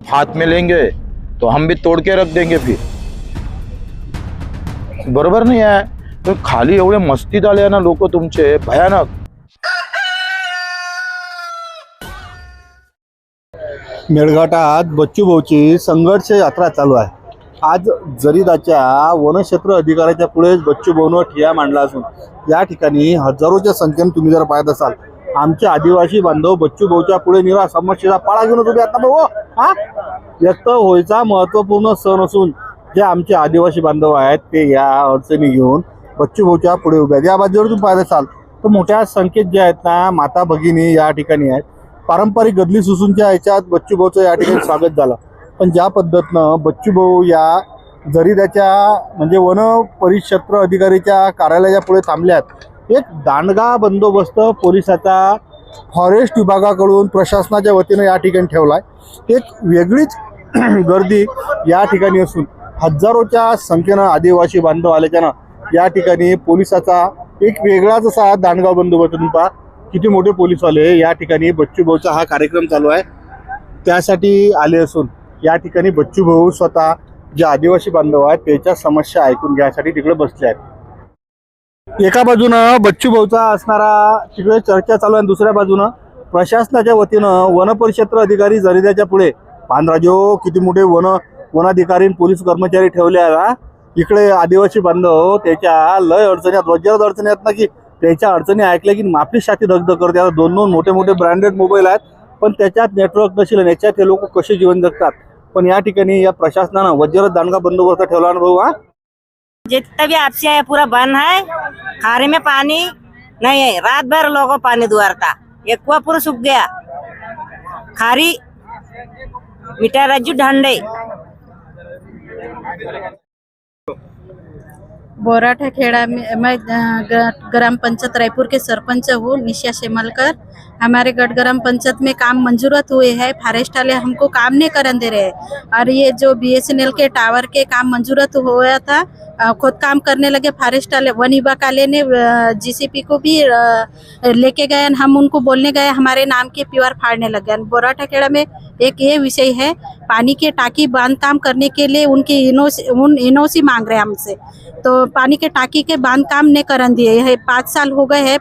हाथ में लेंगे तो हम भी तोड़ के रख देंगे फिर। बरोबर नाही आहे? तो खाली एवढे मस्तीत आले ना लोक तुमचे, भयानक। मेळघाटात बच्चूभाऊची संघर्ष यात्रा चालू आहे। आज जरीदाच्या वनक्षेत्र अधिकाऱ्याच्या पुढे बच्चूभाऊनं ठिय्या मांडला असून या ठिकाणी हजारोच्या संख्येने तुम्ही जर पाहत असाल आमचे आदिवासी बांधव बच्चूभाऊच्या पुढे निरा समस्येचा पाळा घेऊन तुम्ही आता भाऊ हा व्यक्त व्हायचा महत्त्वपूर्ण सण असून जे आमचे आदिवासी बांधव आहेत ते या अडचणी घेऊन बच्चूभाऊच्या पुढे उभे आहेत। या बाजूवर तुम्ही पाहत असाल तर मोठ्या संख्येत जे आहेत ना माता भगिनी या ठिकाणी आहेत। पारंपरिक गदली सुसूंच्या ह्याच्यात बच्चूभाऊचं या ठिकाणी स्वागत झालं, पण ज्या पद्धतीनं बच्चूभाऊ या जरीदाच्या म्हणजे वन परिक्षेत्र अधिकारीच्या कार्यालयाच्या पुढे थांबल्यात, एक दांडगा बंदोबस्त पोलिसाचा फॉरेस्ट विभागाकडून प्रशासनाच्या वतीनं या ठिकाणी ठेवलाय। एक वेगळीच गर्दी या ठिकाणी असून हजारोच्या संख्येनं आदिवासी बांधव आल्याच्यानं या ठिकाणी पोलिसाचा एक वेगळाच असा दांडगा बंदोबस्त पहा किती मोठे पोलीस आले या ठिकाणी बच्चूभाऊचा हा कार्यक्रम चालू आहे त्यासाठी आले असून या ठिकाणी बच्चूभाऊ स्वतः जे आदिवासी बांधव आहेत त्याच्या समस्या ऐकून घ्यायसाठी तिकडे बसले आहेत। एका बाजूनं बच्चूभाऊचा असणारा तिकडे चर्चा चालू आहे, दुसऱ्या बाजूनं प्रशासनाच्या वतीनं वन परिक्षेत्र अधिकारी जरीदाच्या पुढे पानराजो किती मोठे वनाधिकारी पोलीस कर्मचारी ठेवले आहेत। इकडे आदिवासी बांधव त्याच्या लय अडचणी वज्रद अडचणी आहेत ना की त्याच्या अडचणी ऐकल्या की माफी छाती धगधग करते। आता दोन मोठे मोठे ब्रँडेड मोबाईल आहेत पण त्याच्यात नेटवर्क नसेल आणि याच्यात हे लोक कसे जीवन जगतात। पण या ठिकाणी या प्रशासनानं वज्रद दांडगा बंदोबस्त ठेवला ना भाऊ। जितना भी आपसे है पूरा बंद है, खारे में पानी नहीं है, रात भर लोगों पानी द्वार का एक कुआ पूरा सूख गया। खारी मिठा रज्जू ढंडे बोराठा खेड़ा में मैं ग्राम पंचायत रायपुर के सरपंच हूँ निशा शेमलकर। हमारे गढ़ ग्राम पंचायत में काम मंजूरत हुए हैं, फॉरेस्ट वाले हमको काम नहीं करने दे रहे हैं। और ये जो BSNL के टावर के काम मंजूरत हुआ था खुद काम करने लगे फॉरेस्ट वाले। वन विभाग वाले ने GCP को भी लेके गए, हम उनको बोलने गए हमारे नाम के प्योर फाड़ने लग गए। बोराठा खेड़ा में एक ये विषय है, पानी के टाकी बांध काम करने के लिए उनकी इनोसी मांग रहे हैं हमसे, तो पानी के टाकी के बांध काम नहीं करन दिए है। 5 साल हो गए हैं,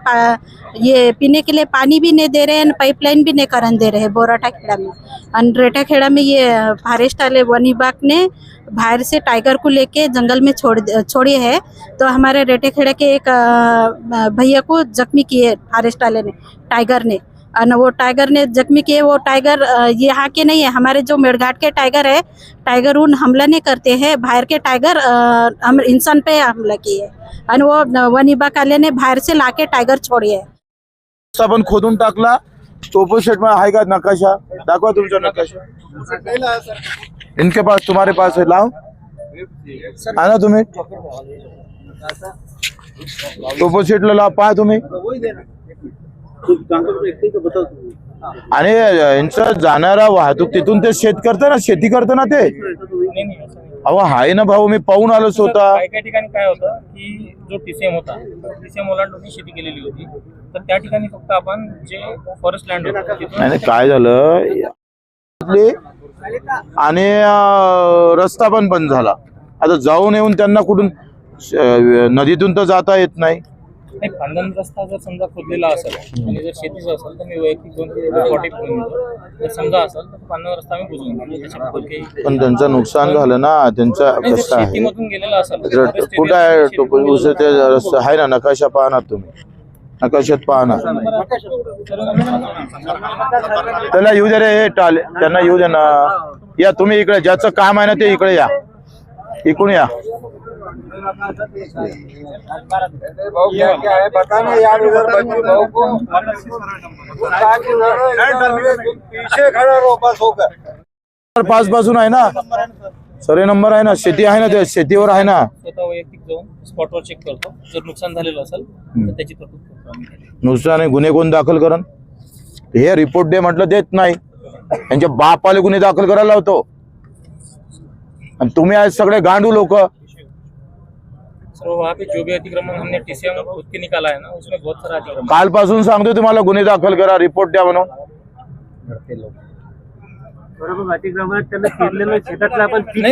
ये पीने के लिए पानी भी नहीं दे रहे हैं, पाइपलाइन भी नहीं करन दे रहे हैं बोराठा खेड़ा में। रेठा खेड़ा में ये फॉरेस्ट वाले वन विभाग ने बाहर से टाइगर को लेके जंगल में छोड़ी है, तो हमारे रेठा खेड़ा के एक भैया को जख्मी किए फॉरेस्ट वाले ने, टाइगर ने। और वो टाइगर ने जख्मी किए, वो टाइगर यहाँ के नहीं है, हमारे जो मेड़घाट के टाइगर है, टाइगर उन हमला नहीं करते हैं, बाहर के टाइगर हम इंसान पे हमला किए और वो वन विभाग वाले ने बाहर से लाके टाइगर छोड़ी है। आपण खोदून टाकला, टोपो शेट में आहे का नकाशा? दाखवा तुमचा नकाशा। इनके पास, तुम्हारे पास है, लाओ आना तुम्ही टोपो शेटला लाव, पहा तुम्ही। आणि यांचं जाणारा वाहतूक तिथून ते शेत करतं ना, शेती करतं ना ते। अहो आहे ना भाऊ, मी पाहून आलो स्वतः। काही ठिकाणी काय होतं की जो TCM होता, TCM ओलांडून शेती केलेली होती, तर त्या ठिकाणी फक्त आपण जे फॉरेस्ट लँड होतं आणि काय झालं आणि रस्ता पण बंद झाला। आता जाऊन येऊन त्यांना कुठून नदीतून तर जाता येत नाही। खानदान रस्ता जर समजा खोदलेला असेल आणि जर शेतीचा असेल तर मी वैयक्तिक 240 किलोमीटर जर समजा असेल तर खानदान रस्ता आम्ही बुजवून घेऊ, त्याच्याबद्दल पण त्यांचं नुकसान झालं ना, त्यांचा कसं आहे शेतीमधून गेलेला असेल कुठं आहे टोपीचे रस्ता आहे ना, नकाशा पहा ना तुम्ही, नकाशात पहा ना। त्याला येऊ दे रे, हे टाले त्यांना येऊ दे ना। या तुम्ही इकडे, ज्याचं काम आहे ना ते इकडे या, इकडून या। पाच पासून आहे ना, सर्वे नंबर आहे ना, शेती आहे ना, ते शेतीवर आहे ना। स्वतः वैयक्तिक जाऊन स्पॉटवर चेक करतो, जर नुकसान झालेलं असेल तर त्याची तरतूद करतो। नुकसान आहे, गुन्हे कोण दाखल करण? हे रिपोर्ट दे म्हटलं देत नाही, त्यांच्या बापाले गुन्हे दाखल करायला लावतो आणि तुम्ही आज सगळे गांडू लोक। सर वहाँ पे जो भी अतिक्रमण हमने TCM खुद के निकाला है ना, उसमें बहुत सारा अतिक्रमण। कालपासून सांगतो तुम्हाला गुन्हे दाखल करा, रिपोर्ट द्या म्हणून। नाही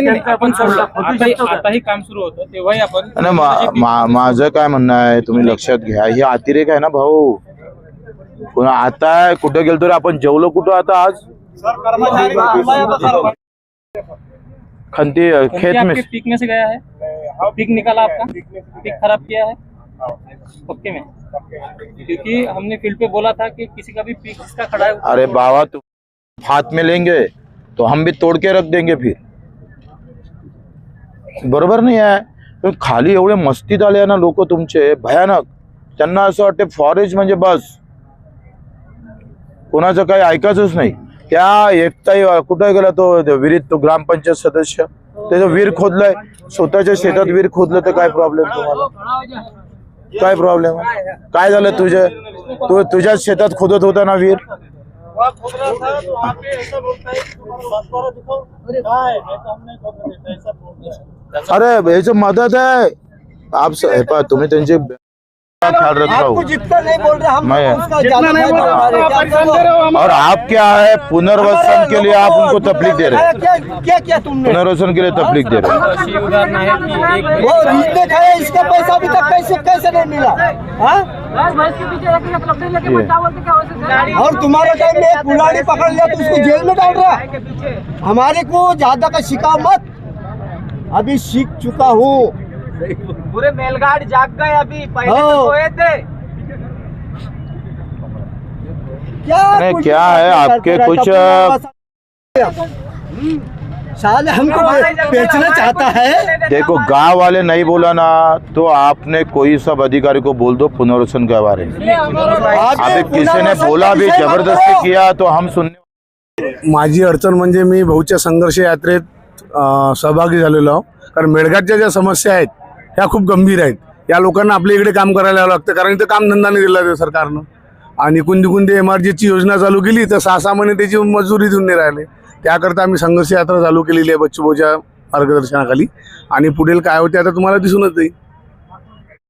नाही आपण सोडलं आताही काम सुरू होतं तेव्हाही आपण आणि माझं काय म्हणणं आहे, तुम्ही लक्षात घ्या, हे अतिरेक आहे ना भाऊ. पुन्हा आता कुठे गेलो तर आपण जेवलो कुठं आता आज खंती खेत में. पीक में से गया है, पीक निकाला आपका, पीक खराब किया है पक्के में, क्योंकि हमने फील्ड पे बोला था कि किसी का भी पीक इसका खड़ा है. अरे बाबा तुम हाथ में लेंगे तो हम भी तोड़ के रख देंगे फिर, बरोबर नाही आहे. पण खाली एवढे मस्तीत आले ना लोक तुमचे, भयानक. त्यांना असं वाटते फॉरेस्ट म्हणजे बस, कोणाचं काही ऐकायचंच नाही. त्या एकटाही कुठे गेला तो विहिरीत, तो ग्रामपंचायत सदस्य, त्याचं विहीर खोदलंय, स्वतःच्या शेतात विहीर खोदलं तर काय प्रॉब्लेम तुम्हाला, काय प्रॉब्लेम आहे? काय झालं तुझ्या शेतात खोदत होता ना विहीर. अरे याची मदत आहे आप तुम्ही त्यांची ख्याल रखा हो. जितना नहीं बोल रहे हम मैं उसका ज्यादा नहीं बोल रहे। और आप क्या है पुनर्वसन के लिए आप उनको तकलीफ दे रहे हैं, क्या क्या तुमने पुनर्वसन के लिए तकलीफ दे रहे हैं. अशी उदाहरण आहे की एक वो रीते खाए, इसका पैसा अभी तक कैसे नहीं मिला हाँ? और तुम्हारे टाइम में एक बुलाड़ी पकड़ लिया तो उसको जेल में डाल रहा. हमारे को ज्यादा का शिकाव मत, अभी सीख चुका हूँ. पूरे मेलगाड़ जाग गए अभी, पहले तो सोए थे. नहीं, क्या है आपके कुछ साले हमको बेचना चाहता है. देखो गांव वाले नहीं बोला ना तो आपने कोई सब अधिकारी को बोल दो पुनर्वसन के बारे में. अभी किसी ने बोला भी, जबरदस्ती किया तो हम सुनने. माझी अडचण म्हणजे मी भाऊच्या संघर्ष यात्रेत सहभागी झालेलो आहो. कारण मेळघाटच्या ज्या समस्या आहेत ह्या खूप गंभीर आहेत. या लोकांना आपल्या इकडे काम करायला यावं लागतं, कारण इथं काम धंदा नाही दिला आहे सरकारनं. आणि कुंदी MRGची योजना चालू केली तर 6 महिने त्याची मजुरी देऊन नाही राहिले. त्याकरता आम्ही संघर्ष यात्रा चालू केलेली आहे बच्चू भाऊच्या मार्गदर्शनाखाली. आणि पुढील काय होते आता तुम्हाला दिसूनच येईल.